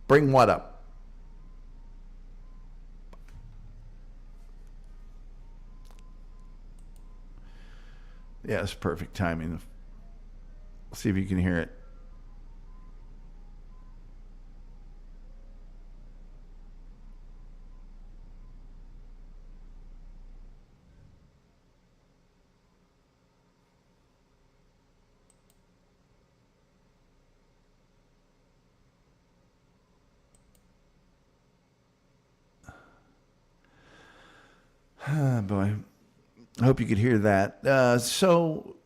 Bring what up? Yeah, it's perfect timing. See if you can hear it. Oh, boy. I hope you could hear that. So,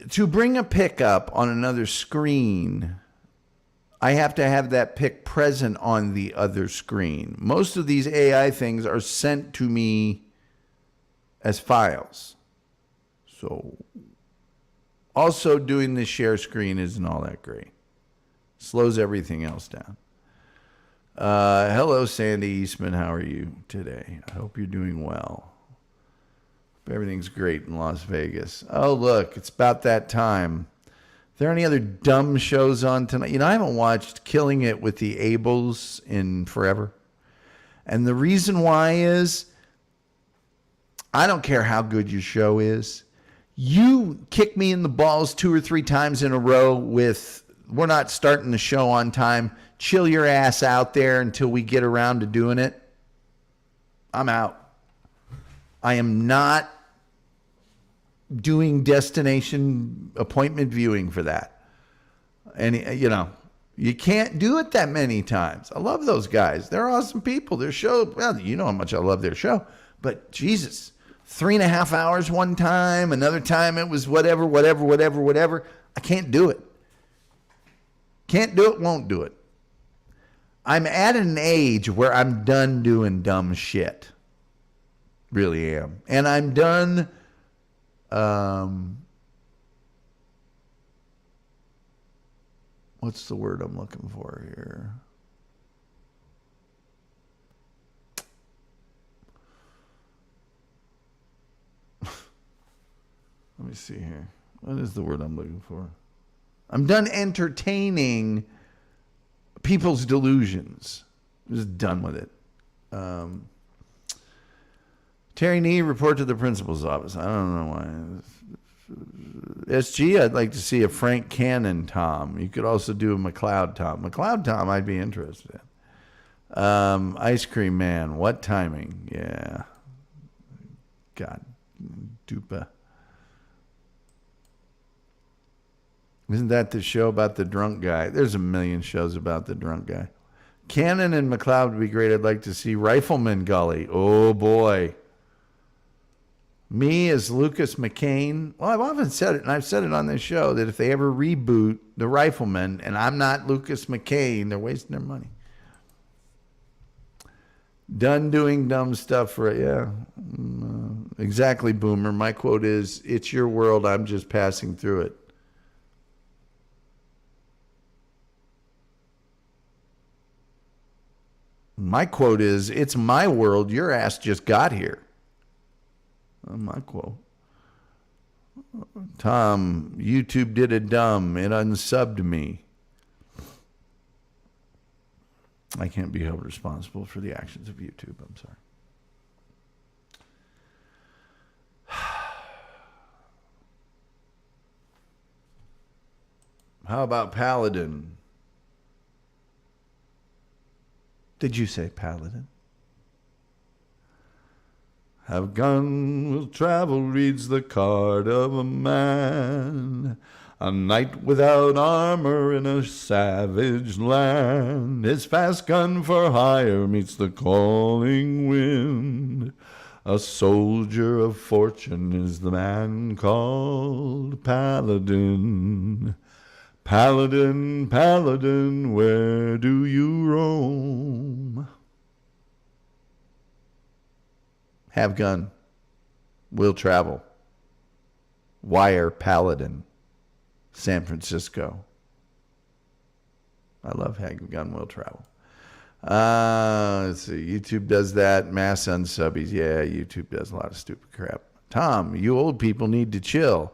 to bring a pic up on another screen, I have to have that pic present on the other screen. Most of these AI things are sent to me as files. So, also doing the share screen isn't all that great. Slows everything else down. Hello, Sandy Eastman. How are you today? I hope you're doing well. Hope everything's great in Las Vegas. Oh, look, it's about that time. Are there any other dumb shows on tonight? You know, I haven't watched Killing It with the Abels in forever. And the reason why is, I don't care how good your show is. You kick me in the balls 2 or 3 times in a row with, we're not starting the show on time. Chill your ass out there until we get around to doing it. I'm out. I am not doing destination appointment viewing for that. And, you know, you can't do it that many times. I love those guys. They're awesome people. Their show, well, you know how much I love their show. But, Jesus, 3.5 hours one time. Another time it was whatever. I can't do it. Can't do it, won't do it. I'm at an age where I'm done doing dumb shit. Really am. And I'm done What's the word I'm looking for here? Let me see here. What is the word I'm looking for? I'm done entertaining people's delusions. I'm just done with it. Terry Nee, report to the principal's office. I don't know why. SG, I'd like to see a Frank Cannon Tom. You could also do a McLeod Tom. McLeod Tom, I'd be interested in. Ice Cream Man, what timing? Yeah. God, dupa. Isn't that the show about the drunk guy? There's a million shows about the drunk guy. Cannon and McLeod would be great. I'd like to see Rifleman Gully. Oh, boy. Me as Lucas McCain. Well, I've often said it, and I've said it on this show, that if they ever reboot The Rifleman, and I'm not Lucas McCain, they're wasting their money. Done doing dumb stuff for it. Yeah. Exactly, Boomer. My quote is, it's your world. I'm just passing through it. My quote is, it's my world. Your ass just got here. My quote. Tom, YouTube did a dumb. It unsubbed me. I can't be held responsible for the actions of YouTube. I'm sorry. How about Paladin? Did you say Paladin? Have gun will travel reads the card of a man. A knight without armor in a savage land. His fast gun for hire meets the calling wind. A soldier of fortune is the man called Paladin. Paladin, Paladin, where do you roam? Have gun. Will travel. Wire Paladin. San Francisco. I love Have gun, will travel. Let's see. YouTube does that. Mass unsubbies. Yeah, YouTube does a lot of stupid crap. Tom, you old people need to chill.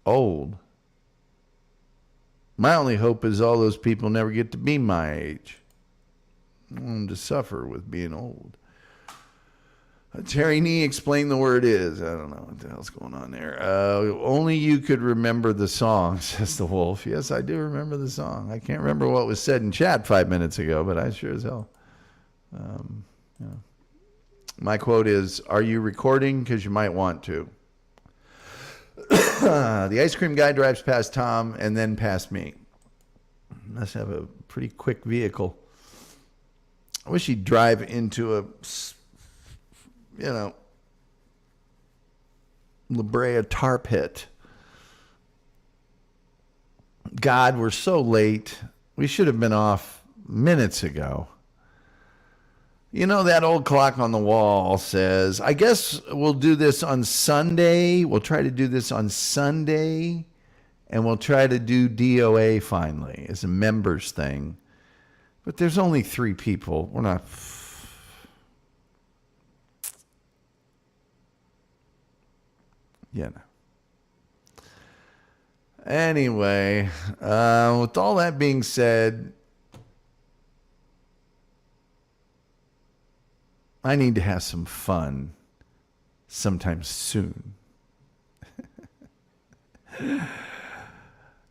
Old. My only hope is all those people never get to be my age. I want them to suffer with being old. Terry Nee, explain the word is. I don't know what the hell's going on there. Only you could remember the song, says the wolf. Yes, I do remember the song. I can't remember what was said in chat 5 minutes ago, but I sure as hell. Yeah. My quote is, are you recording? Because you might want to. The ice cream guy drives past Tom and then past me. Must have a pretty quick vehicle. I wish he'd drive into a, La Brea tar pit. God, we're so late. We should have been off minutes ago. You know, that old clock on the wall says, I guess we'll do this on Sunday. We'll try to do this on Sunday. And we'll try to do DOA finally as a members thing. But there's only 3 people. We're not... Yeah. Anyway, with all that being said, I need to have some fun sometime soon.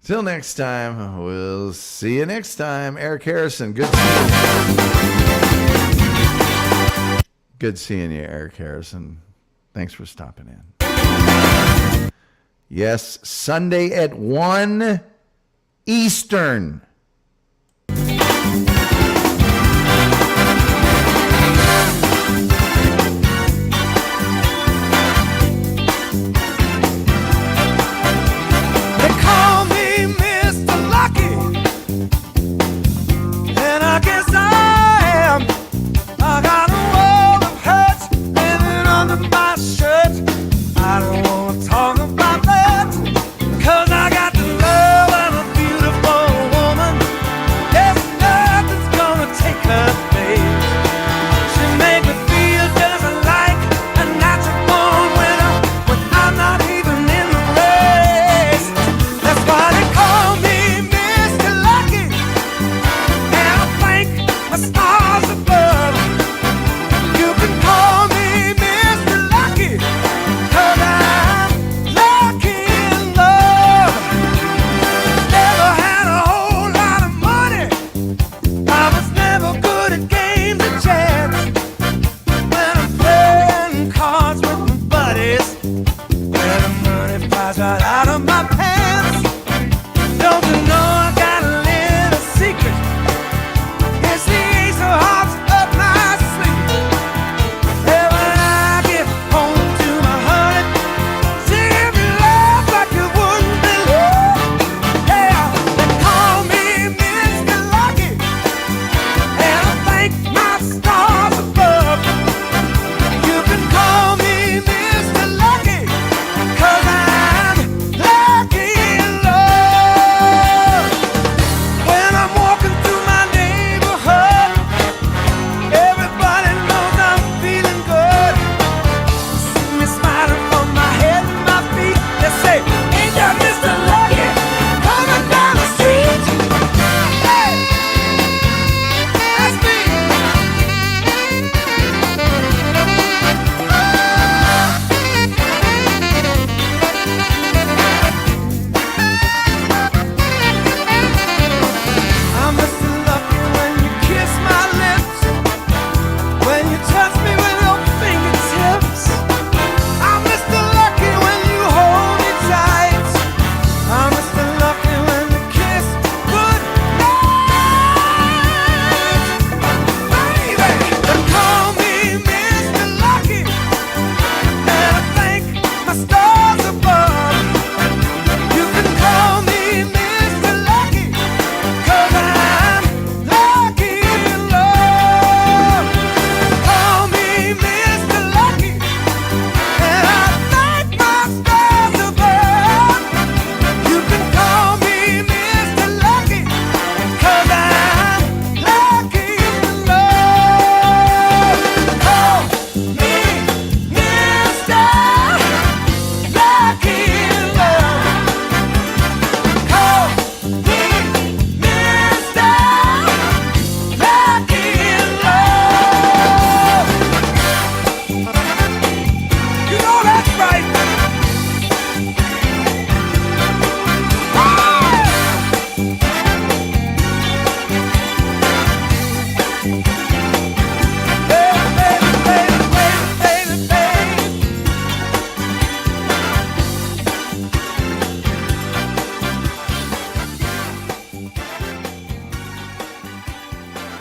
Till next time, we'll see you next time. Eric Harrison, good seeing you, Eric Harrison. Thanks for stopping in. Yes, Sunday at 1 Eastern.